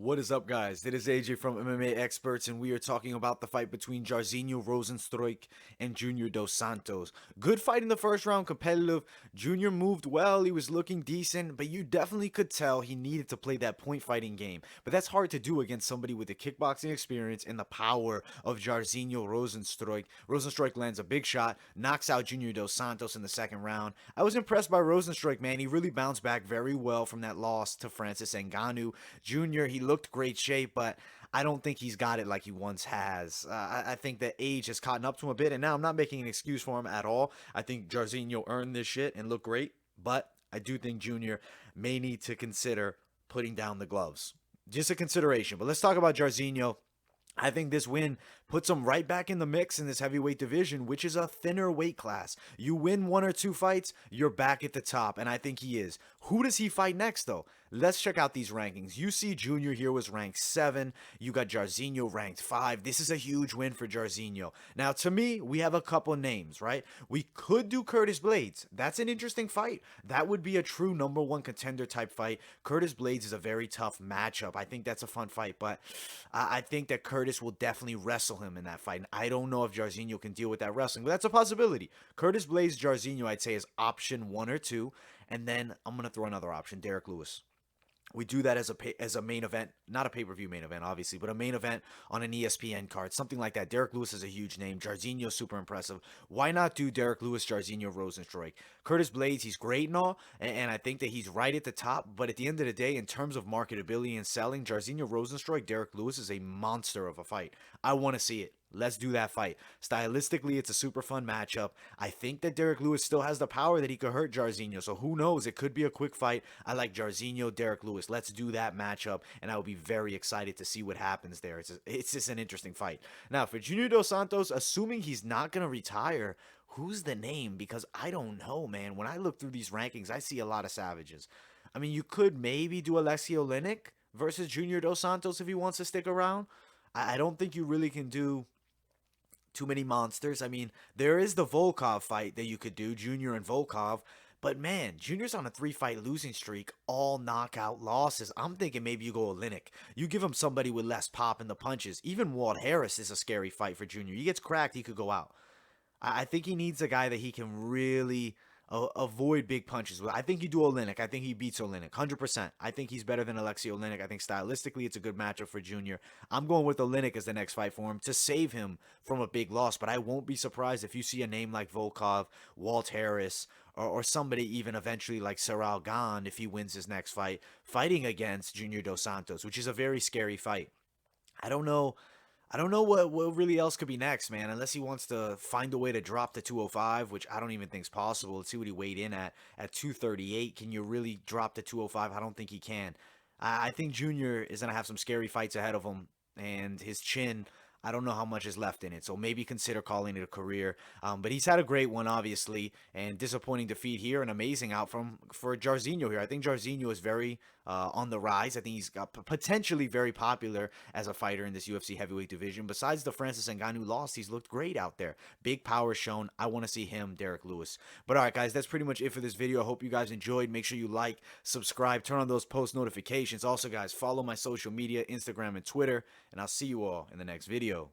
What is up, guys? It is AJ from MMA Experts, and we are talking about the fight between Jairzinho Rozenstruik and Junior Dos Santos. Good fight in the first round, competitive. Junior moved well, he was looking decent, but you definitely could tell he needed to play that point fighting game. But that's hard to do against somebody with the kickboxing experience and the power of Jairzinho Rozenstruik. Rozenstruik lands a big shot, knocks out Junior Dos Santos in the second round. I was impressed by Rozenstruik, man. He really bounced back very well from that loss to Francis Ngannou. Junior, he looked great shape, but I don't think he's got it like he once has. I think that age has caught up to him a bit, and now I'm not making an excuse for him at all. I think Jairzinho earned this shit and looked great, but I do think Junior may need to consider putting down the gloves. Just a consideration. But let's talk about Jairzinho. I think this win puts him right back in the mix in this heavyweight division, which is a thinner weight class. You win one or two fights, you're back at the top, and I think he is. Who does he fight next, though? Let's check out these rankings. You see Junior here was ranked 7. You got Jairzinho ranked 5. This is a huge win for Jairzinho. Now, to me, we have a couple names, right? We could do Curtis Blaydes. That's an interesting fight. That would be a true number one contender type fight. Curtis Blaydes is a very tough matchup. I think that's a fun fight, but I think that Curtis will definitely wrestle him in that fight. And I don't know if Jairzinho can deal with that wrestling, but that's a possibility. Curtis Blaydes, Jairzinho, I'd say is option 1 or 2. And then I'm going to throw another option, Derek Lewis. We do that as a main event, not a pay-per-view main event, obviously, but a main event on an ESPN card, something like that. Derek Lewis is a huge name. Jairzinho, super impressive. Why not do Derek Lewis, Jairzinho, Rozenstruik? Curtis Blaydes, he's great and all, and I think that he's right at the top, but at the end of the day, in terms of marketability and selling, Jairzinho, Rozenstruik, Derek Lewis is a monster of a fight. I want to see it. Let's do that fight. Stylistically, it's a super fun matchup. I think that Derek Lewis still has the power that he could hurt Jairzinho, so who knows? It could be a quick fight. I like Jairzinho, Derek Lewis. Let's do that matchup, and I will be very excited to see what happens there. It's just an interesting fight. Now, for Junior Dos Santos, assuming he's not going to retire, who's the name? Because I don't know, man. When I look through these rankings, I see a lot of savages. I mean, you could maybe do Alexei Oleinik versus Junior Dos Santos if he wants to stick around. I don't think you really can do too many monsters. I mean, there is the Volkov fight that you could do, Junior and Volkov. But man, Junior's on a 3-fight losing streak, all knockout losses. I'm thinking maybe you go Oleinik. You give him somebody with less pop in the punches. Even Walt Harris is a scary fight for Junior. He gets cracked, he could go out. I think he needs a guy that he can really avoid big punches with. I think you do Oleinik. I think he beats Oleinik 100%. I think he's better than Alexei Oleinik. I think stylistically it's a good matchup for Junior. I'm going with Oleinik as the next fight for him to save him from a big loss, but I won't be surprised if you see a name like Volkov, Walt Harris, or somebody even eventually like Ciryl Gane if he wins his next fight, fighting against Junior Dos Santos, which is a very scary fight. I don't know. I don't know what really else could be next, man, unless he wants to find a way to drop to 205, which I don't even think is possible. Let's see what he weighed in at 238. Can you really drop to 205? I don't think he can. I think Junior is going to have some scary fights ahead of him, and his chin, I don't know how much is left in it, so maybe consider calling it a career. But he's had a great one, obviously, and disappointing defeat here, an amazing outcome for Jairzinho here. I think Jairzinho is very on the rise. I think he's got potentially very popular as a fighter in this UFC heavyweight division. Besides the Francis Ngannou loss, he's looked great out there. Big power shown. I want to see him, Derek Lewis. But all right, guys, that's pretty much it for this video. I hope you guys enjoyed. Make sure you like, subscribe, turn on those post notifications. Also, guys, follow my social media, Instagram and Twitter, and I'll see you all in the next video.